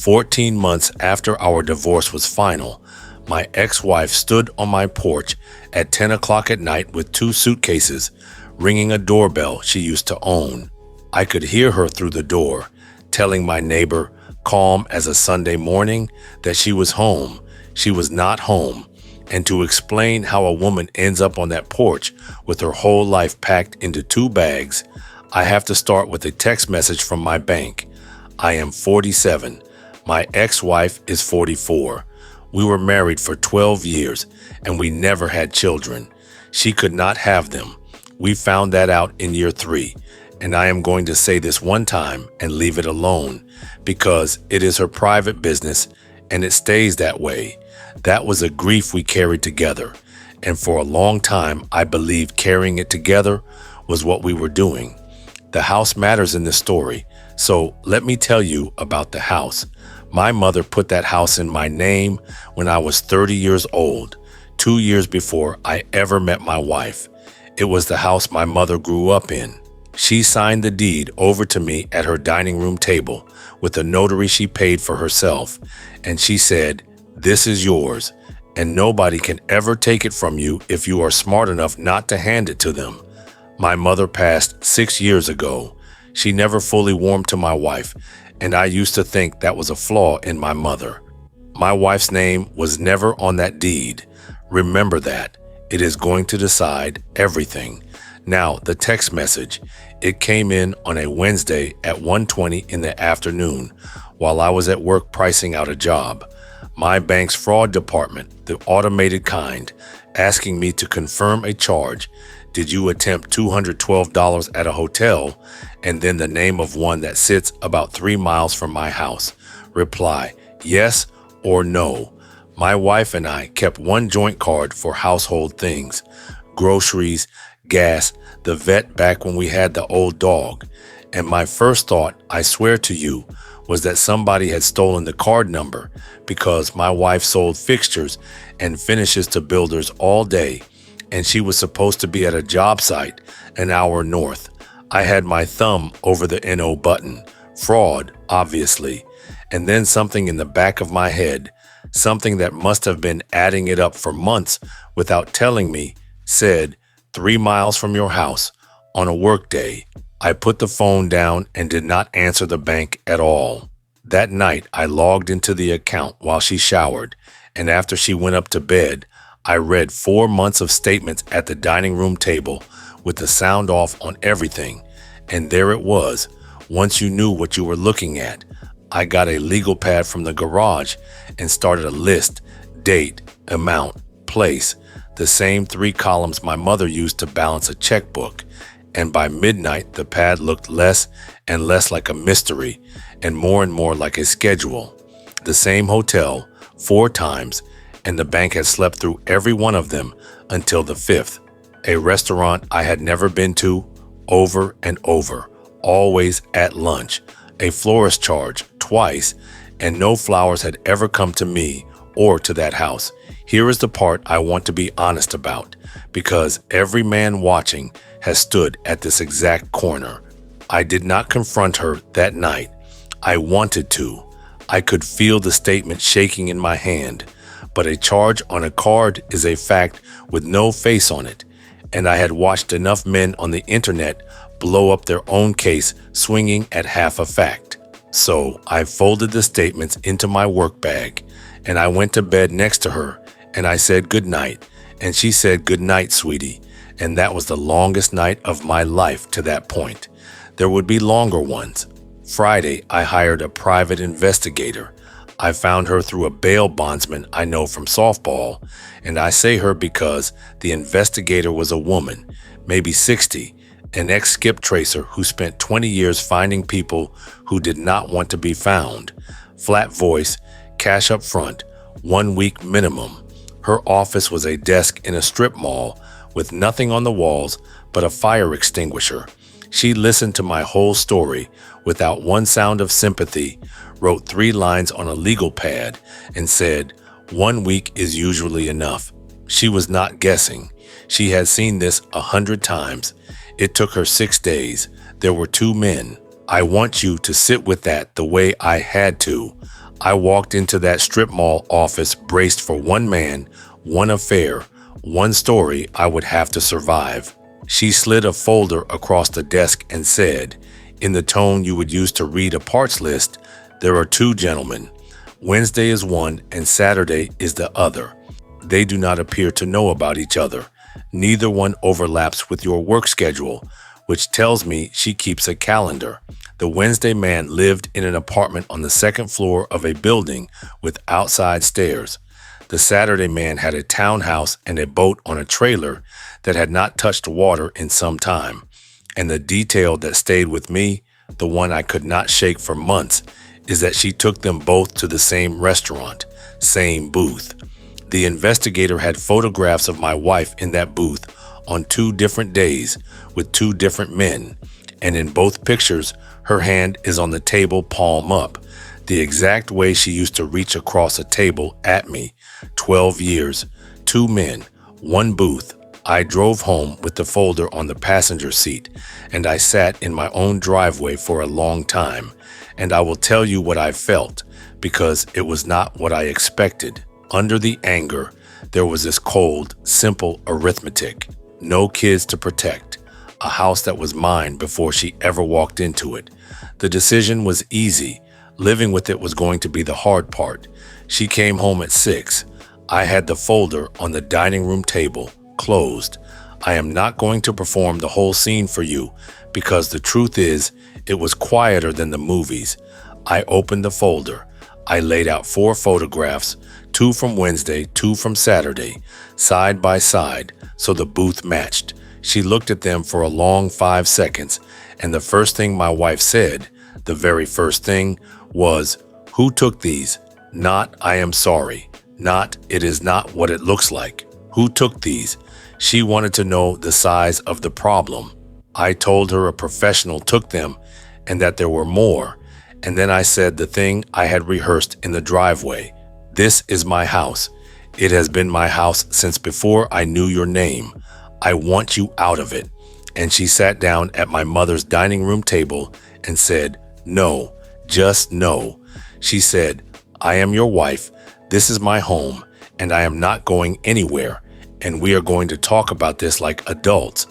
14 months after our divorce was final, my ex-wife stood on my porch at 10 o'clock at night with 2 suitcases, ringing a doorbell she used to own. I could hear her through the door, telling my neighbor, calm as a Sunday morning, that she was home. She was not home. And to explain how a woman ends up on that porch with her whole life packed into 2 bags, I have to start with a text message from my bank. I am 47. My ex-wife is 44. We were married for 12 years, and we never had children. She could not have them. We found that out in year 3, and I am going to say this one time and leave it alone, because it is her private business, and it stays that way. That was a grief we carried together, and for a long time I believed carrying it together was what we were doing. The house matters in this story, so let me tell you about the house. My mother put that house in my name when I was 30 years old, 2 years before I ever met my wife. It was the house my mother grew up in. She signed the deed over to me at her dining room table with a notary she paid for herself, and she said, "This is yours, and nobody can ever take it from you if you are smart enough not to hand it to them." My mother passed 6 years ago. She never fully warmed to my wife, and I used to think that was a flaw in my mother. My wife's name was never on that deed. Remember that. It is going to decide everything. Now, the text message. It came in on a Wednesday at 1:20 in the afternoon while I was at work pricing out a job. My bank's fraud department, the automated kind, asking me to confirm a charge. Did you attempt $212 at a hotel? And then the name of one that sits about 3 miles from my house. Reply, yes or no. My wife and I kept one joint card for household things, groceries, gas, the vet back when we had the old dog. And my first thought, I swear to you, was that somebody had stolen the card number because my wife sold fixtures and finishes to builders all day, and she was supposed to be at a job site an hour north. I had my thumb over the NO button. Fraud, obviously. And then something in the back of my head, something that must have been adding it up for months without telling me, said, 3 miles from your house on a work day. I put the phone down and did not answer the bank at all. That night, I logged into the account while she showered, and after she went up to bed, I read 4 months of statements at the dining room table with the sound off on everything, and there it was. Once you knew what you were looking at, I got a legal pad from the garage and started a list, date, amount, place, the same 3 columns my mother used to balance a checkbook. And by midnight, the pad looked less and less like a mystery and more like a schedule. The same hotel, 4 times, and the bank had slept through every one of them until the 5th. A restaurant I had never been to, over and over, always at lunch. A florist charge, twice, and no flowers had ever come to me or to that house. Here is the part I want to be honest about, because every man watching has stood at this exact corner. I did not confront her that night. I wanted to. I could feel the statement shaking in my hand, but a charge on a card is a fact with no face on it, and I had watched enough men on the internet blow up their own case swinging at half a fact. So I folded the statements into my work bag, and I went to bed next to her, and I said good night, and she said good night, sweetie, and that was the longest night of my life to that point. There would be longer ones. Friday, I hired a private investigator. I found her through a bail bondsman I know from softball, and I say her because the investigator was a woman, maybe 60, an ex-skip tracer who spent 20 years finding people who did not want to be found. Flat voice, cash up front, 1 week minimum. Her office was a desk in a strip mall with nothing on the walls but a fire extinguisher. She listened to my whole story without one sound of sympathy, wrote 3 lines on a legal pad, and said, 1 week is usually enough. She was not guessing. She had seen this 100 times. It took her 6 days. There were 2 men. I want you to sit with that the way I had to. I walked into that strip mall office braced for one man, one affair, one story I would have to survive. She slid a folder across the desk and said, in the tone you would use to read a parts list, "There are two gentlemen. Wednesday is one and Saturday is the other. They do not appear to know about each other. Neither one overlaps with your work schedule," which tells me she keeps a calendar. The Wednesday man lived in an apartment on the second floor of a building with outside stairs. The Saturday man had a townhouse and a boat on a trailer that had not touched water in some time. And the detail that stayed with me, the one I could not shake for months, is that she took them both to the same restaurant, same booth. The investigator had photographs of my wife in that booth on 2 different days with 2 different men, and in both pictures, her hand is on the table palm up, the exact way she used to reach across a table at me. 12 years, 2 men, 1 booth. I drove home with the folder on the passenger seat, and I sat in my own driveway for a long time, and I will tell you what I felt, because it was not what I expected. Under the anger, there was this cold, simple arithmetic. No kids to protect. A house that was mine before she ever walked into it. The decision was easy. Living with it was going to be the hard part. She came home at 6. I had the folder on the dining room table, closed. I am not going to perform the whole scene for you, because the truth is, it was quieter than the movies. I opened the folder. I laid out 4 photographs, 2 from Wednesday, 2 from Saturday, side by side, so the booth matched. She looked at them for a long 5 seconds, and the first thing my wife said, the very first thing, was, "Who took these?" Not, "I am sorry." Not, "It is not what it looks like." Who took these? She wanted to know the size of the problem. I told her a professional took them, and that there were more. And then I said the thing I had rehearsed in the driveway. "This is my house. It has been my house since before I knew your name. I want you out of it." And she sat down at my mother's dining room table and said, "No, just no." She said, "I am your wife. This is my home, and I am not going anywhere. And we are going to talk about this like adults."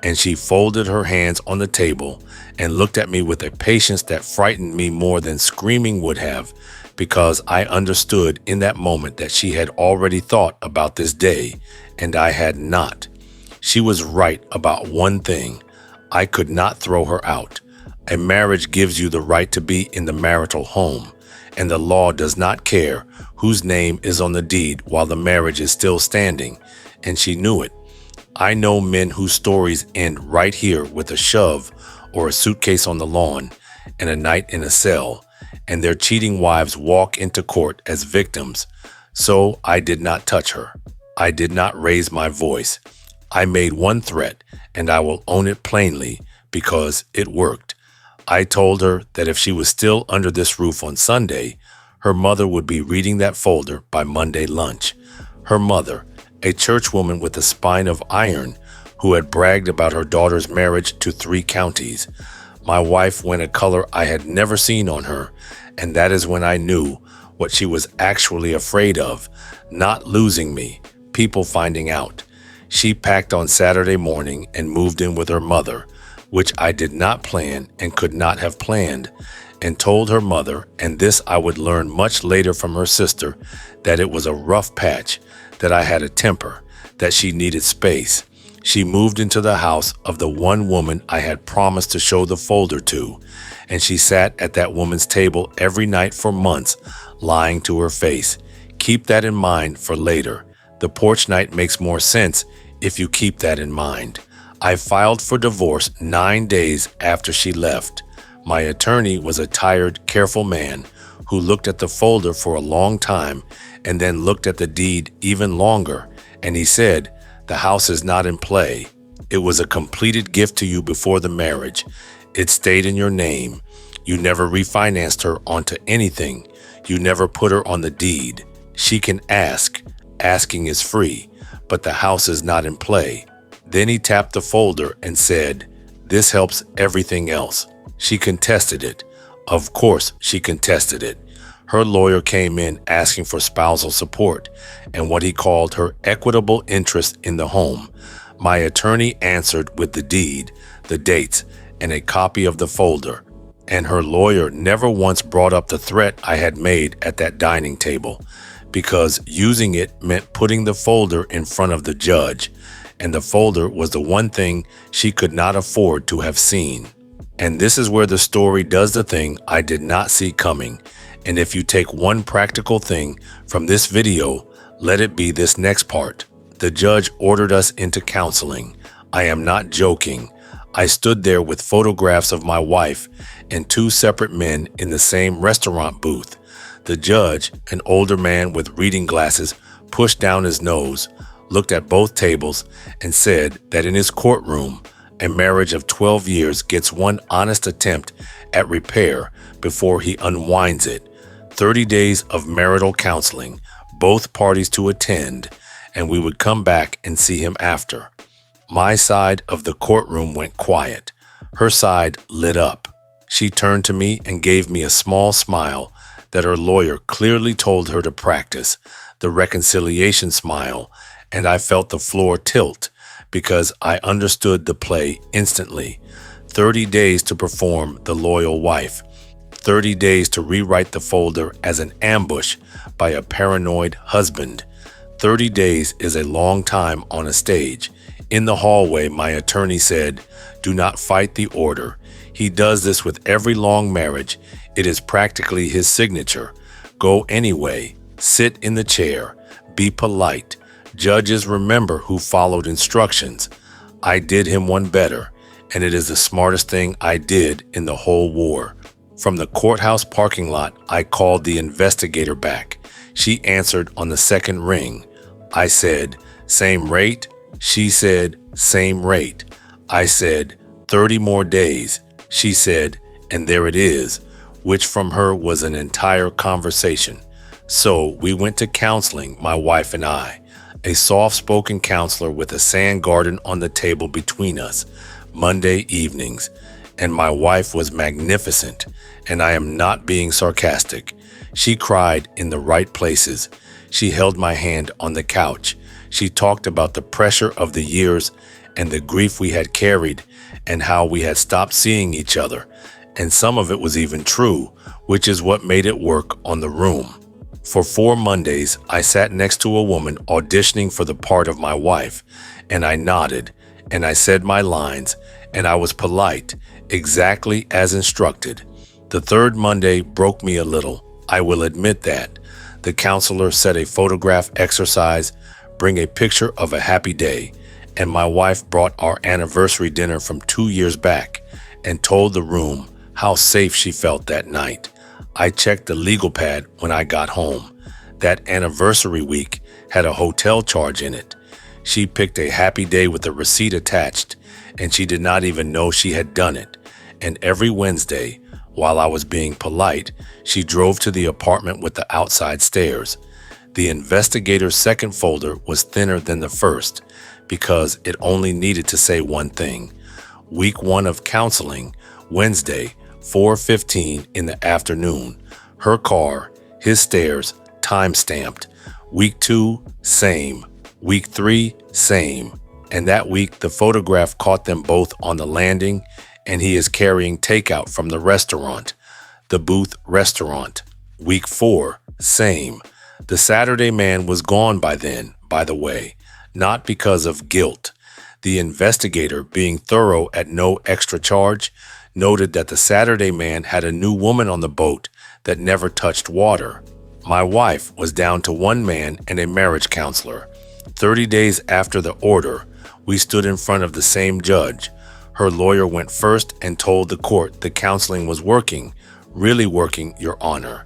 And she folded her hands on the table and looked at me with a patience that frightened me more than screaming would have, because I understood in that moment that she had already thought about this day, and I had not. She was right about one thing. I could not throw her out. A marriage gives you the right to be in the marital home, and the law does not care whose name is on the deed while the marriage is still standing, and she knew it. I know men whose stories end right here with a shove or a suitcase on the lawn and a night in a cell, and their cheating wives walk into court as victims. So I did not touch her. I did not raise my voice. I made one threat, and I will own it plainly because it worked. I told her that if she was still under this roof on Sunday, her mother would be reading that folder by Monday lunch. Her mother, a churchwoman with a spine of iron, who had bragged about her daughter's marriage to 3 counties. My wife went a color I had never seen on her, and that is when I knew what she was actually afraid of, not losing me, people finding out. She packed on Saturday morning and moved in with her mother, which I did not plan and could not have planned, and told her mother, and this I would learn much later from her sister, that it was a rough patch, that I had a temper, that she needed space. She moved into the house of the one woman I had promised to show the folder to, and she sat at that woman's table every night for months, lying to her face. Keep that in mind for later. The porch night makes more sense if you keep that in mind. I filed for divorce 9 days after she left. My attorney was a tired, careful man who looked at the folder for a long time and then looked at the deed even longer, and he said, "The house is not in play. It was a completed gift to you before the marriage. It stayed in your name. You never refinanced her onto anything. You never put her on the deed. She can ask. Asking is free, but the house is not in play." Then he tapped the folder and said, "This helps everything else." She contested it. Of course she contested it. Her lawyer came in asking for spousal support and what he called her equitable interest in the home. My attorney answered with the deed, the dates, and a copy of the folder. And her lawyer never once brought up the threat I had made at that dining table, because using it meant putting the folder in front of the judge, and the folder was the one thing she could not afford to have seen. And this is where the story does the thing I did not see coming. And if you take one practical thing from this video, let it be this next part. The judge ordered us into counseling. I am not joking. I stood there with photographs of my wife and two separate men in the same restaurant booth. The judge, an older man with reading glasses, pushed down his nose, looked at both tables, and said that in his courtroom, a marriage of 12 years gets one honest attempt at repair before he unwinds it. 30 days of marital counseling, both parties to attend, and we would come back and see him after. My side of the courtroom went quiet. Her side lit up. She turned to me and gave me a small smile that her lawyer clearly told her to practice, the reconciliation smile, and I felt the floor tilt because I understood the play instantly. 30 days to perform the loyal wife. 30 days to rewrite the folder as an ambush by a paranoid husband. 30 days is a long time on a stage. In the hallway, my attorney said, "Do not fight the order. He does this with every long marriage. It is practically his signature. Go anyway. Sit in the chair. Be polite. Judges remember who followed instructions." I did him one better, and it is the smartest thing I did in the whole war. From the courthouse parking lot, I called the investigator back. She answered on the second ring. I said, "Same rate?" She said, "Same rate." I said, 30 more days. She said, "And there it is," which from her was an entire conversation. So we went to counseling, my wife and I, a soft-spoken counselor with a sand garden on the table between us, Monday evenings. And my wife was magnificent, and I am not being sarcastic. She cried in the right places. She held my hand on the couch. She talked about the pressure of the years and the grief we had carried and how we had stopped seeing each other. And some of it was even true, which is what made it work on the room. For 4 Mondays, I sat next to a woman auditioning for the part of my wife, and I nodded, and I said my lines, and I was polite, exactly as instructed. The 3rd Monday broke me a little, I will admit that. The counselor said a photograph exercise, bring a picture of a happy day, and my wife brought our anniversary dinner from 2 years back and told the room how safe she felt that night. I checked the legal pad when I got home. That anniversary week had a hotel charge in it. She picked a happy day with a receipt attached, and she did not even know she had done it. And every Wednesday, while I was being polite, she drove to the apartment with the outside stairs. The investigator's second folder was thinner than the first because it only needed to say one thing. Week 1 of counseling, Wednesday, 4:15 in the afternoon. Her car, his stairs, time-stamped. Week 2, same. Week 3, same. And that week, the photograph caught them both on the landing, and he is carrying takeout from the restaurant, the Booth restaurant. Week 4, same. The Saturday man was gone by then, by the way, not because of guilt. The investigator, being thorough at no extra charge, noted that the Saturday man had a new woman on the boat that never touched water. My wife was down to one man and a marriage counselor. 30 days after the order, we stood in front of the same judge. Her lawyer went first and told the court the counseling was working, really working, Your Honor.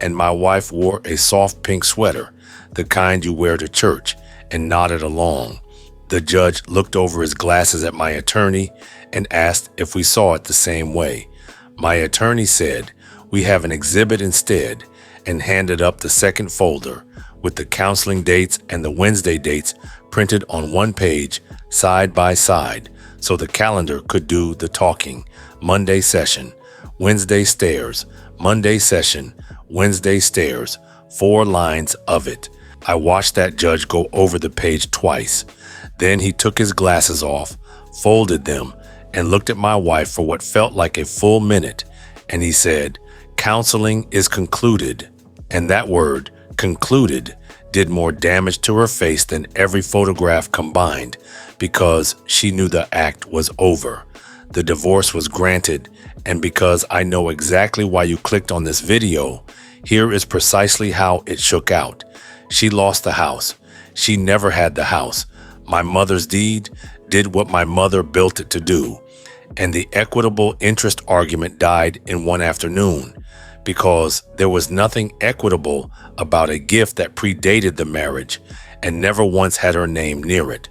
And my wife wore a soft pink sweater, the kind you wear to church, and nodded along. The judge looked over his glasses at my attorney and asked if we saw it the same way. My attorney said, "We have an exhibit instead," and handed up the second folder with the counseling dates and the Wednesday dates printed on one page, side by side, so the calendar could do the talking. Monday session, Wednesday stairs, Monday session, Wednesday Stairs, 4 lines of it. I watched that judge go over the page twice. Then he took his glasses off, folded them, and looked at my wife for what felt like a full minute. And he said, "Counseling is concluded." And that word, concluded, did more damage to her face than every photograph combined, because she knew the act was over. The divorce was granted, and because I know exactly why you clicked on this video, here is precisely how it shook out. She lost the house. She never had the house. My mother's deed did what my mother built it to do. And the equitable interest argument died in one afternoon, because there was nothing equitable about a gift that predated the marriage and never once had her name near it.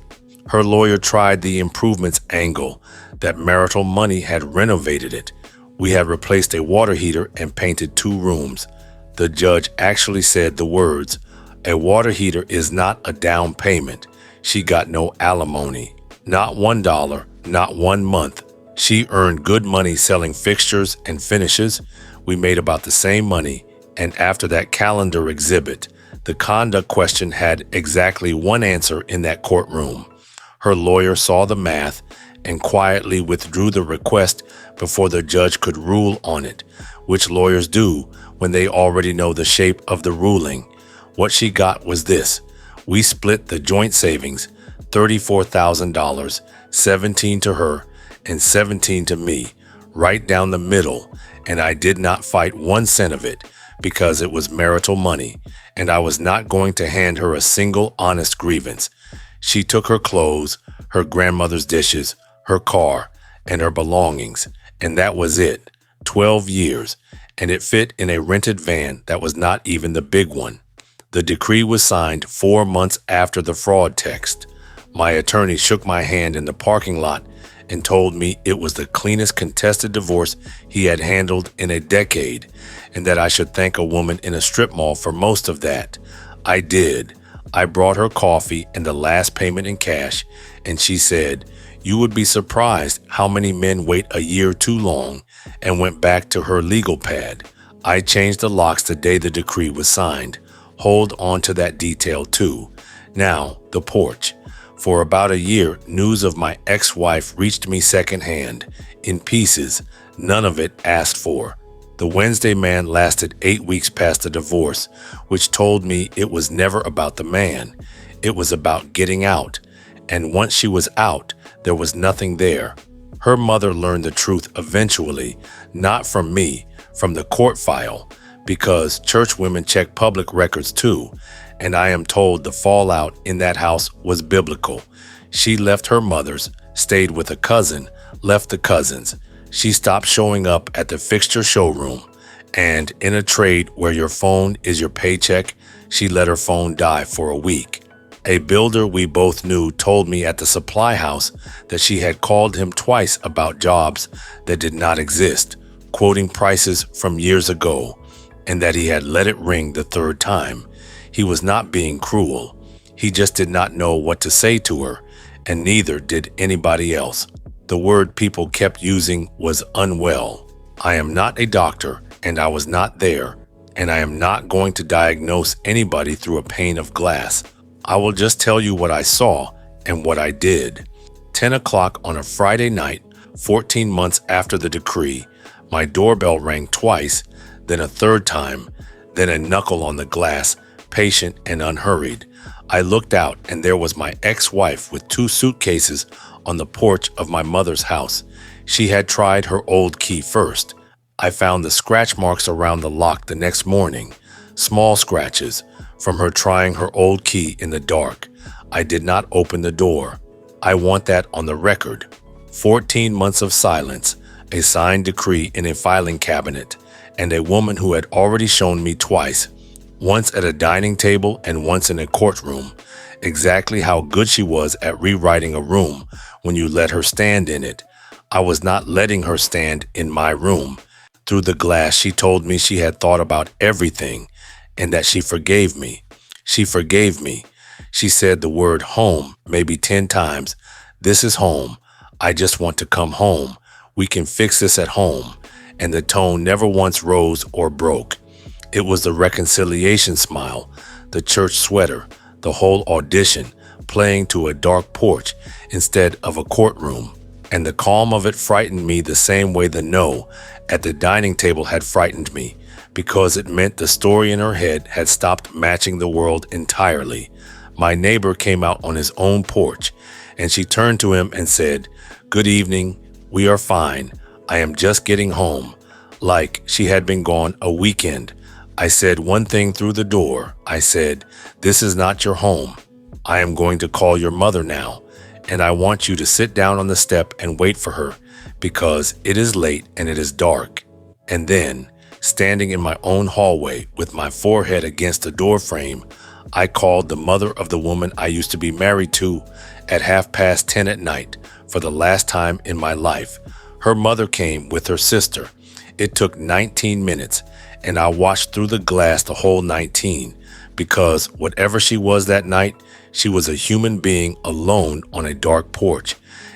Her lawyer tried the improvements angle, that marital money had renovated it. We had replaced a water heater and painted 2 rooms. The judge actually said the words, "A water heater is not a down payment." She got no alimony, not $1, not 1 month. She earned good money selling fixtures and finishes. We made about the same money, and after that calendar exhibit, the conduct question had exactly one answer in that courtroom. Her lawyer saw the math and quietly withdrew the request before the judge could rule on it, which lawyers do when they already know the shape of the ruling. What she got was this: we split the joint savings, $34,000, 17 to her and 17 to me, right down the middle, and I did not fight 1 cent of it because it was marital money, and I was not going to hand her a single honest grievance. She took her clothes, her grandmother's dishes, her car, and her belongings, and that was it. 12 years, and it fit in a rented van that was not even the big one. The decree was signed 4 months after the fraud text. My attorney shook my hand in the parking lot and told me it was the cleanest contested divorce he had handled in a decade, and that I should thank a woman in a strip mall for most of that. I did. I brought her coffee and the last payment in cash, and she said, "You would be surprised how many men wait a year too long," and went back to her legal pad. I changed the locks the day the decree was signed. Hold on to that detail too. Now, the porch. For about a year, news of my ex-wife reached me secondhand, in pieces, none of it asked for. The Wednesday man lasted 8 weeks past the divorce, which told me it was never about the man. It was about getting out. And once she was out, there was nothing there. Her mother learned the truth eventually, not from me, from the court file, because church women check public records too, and I am told the fallout in that house was biblical. She left her mother's, stayed with a cousin, left the cousins. She stopped showing up at the fixture showroom, and in a trade where your phone is your paycheck, she let her phone die for a week. A builder we both knew told me at the supply house that she had called him twice about jobs that did not exist, quoting prices from years ago, and that he had let it ring the 3rd time. He was not being cruel. He just did not know what to say to her, and neither did anybody else. The word people kept using was unwell. I am not a doctor, and I was not there, and I am not going to diagnose anybody through a pane of glass. I will just tell you what I saw and what I did. 10 o'clock on a Friday night, 14 months after the decree, my doorbell rang twice, then a 3rd time, then a knuckle on the glass, patient and unhurried. I looked out, and there was my ex-wife with 2 suitcases on the porch of my mother's house. She had tried her old key first. I found the scratch marks around the lock the next morning, small scratches from her trying her old key in the dark. I did not open the door. I want that on the record. 14 months of silence, a signed decree in a filing cabinet, and a woman who had already shown me twice, once at a dining table and once in a courtroom, exactly how good she was at rewriting a room when you let her stand in it. I was not letting her stand in my room. Through the glass, she told me she had thought about everything and that she forgave me. She forgave me. She said the word home maybe 10 times. This is home. I just want to come home. We can fix this at home. And the tone never once rose or broke. It was the reconciliation smile, the church sweater, the whole audition, playing to a dark porch instead of a courtroom. And the calm of it frightened me the same way the no at the dining table had frightened me, because it meant the story in her head had stopped matching the world entirely. My neighbor came out on his own porch, and she turned to him and said, "Good evening, we are fine. I am just getting home," like she had been gone a weekend. I said one thing through the door. I said, "This is not your home. I am going to call your mother now, and I want you to sit down on the step and wait for her, because it is late and it is dark." And then, standing in my own hallway with my forehead against the door frame, I called the mother of the woman I used to be married to at 10:30 at night for the last time in my life. Her mother came with her sister. It took 19 minutes, and I watched through the glass the whole 19, because whatever she was that night, she was a human being alone on a dark porch,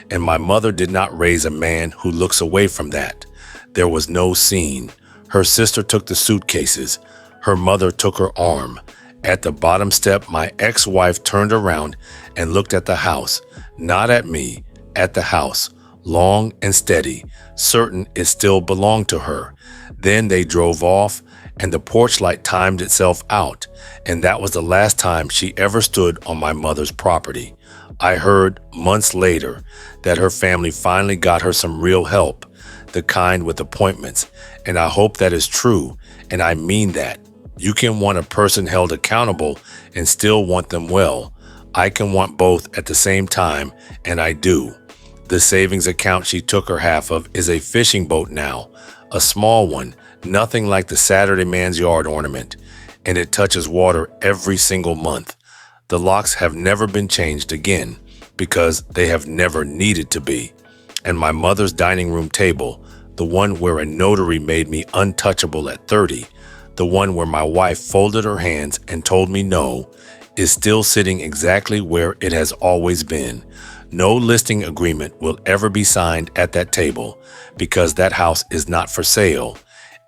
and my mother did not raise a man who looks away from that. There was no scene. Her sister took the suitcases. Her mother took her arm. At the bottom step, my ex-wife turned around and looked at the house, not at me, at the house, long and steady, certain it still belonged to her. Then they drove off, and the porch light timed itself out, and that was the last time she ever stood on my mother's property. I heard, months later, that her family finally got her some real help, the kind with appointments, and I hope that is true, and I mean that. You can want a person held accountable and still want them well. I can want both at the same time, and I do. The savings account she took her half of is a fishing boat now, a small one, nothing like the Saturday Man's Yard ornament, and it touches water every single month. The locks have never been changed again, because they have never needed to be. And my mother's dining room table, the one where a notary made me untouchable at 30, the one where my wife folded her hands and told me no, is still sitting exactly where it has always been. No listing agreement will ever be signed at that table, because that house is not for sale,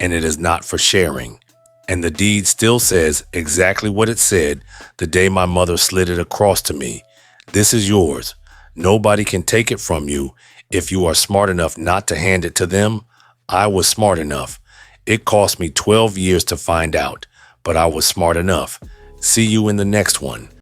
and it is not for sharing. And the deed still says exactly what it said the day my mother slid it across to me. This is yours. Nobody can take it from you if you are smart enough not to hand it to them. I was smart enough. It cost me 12 years to find out, but I was smart enough. See you in the next one.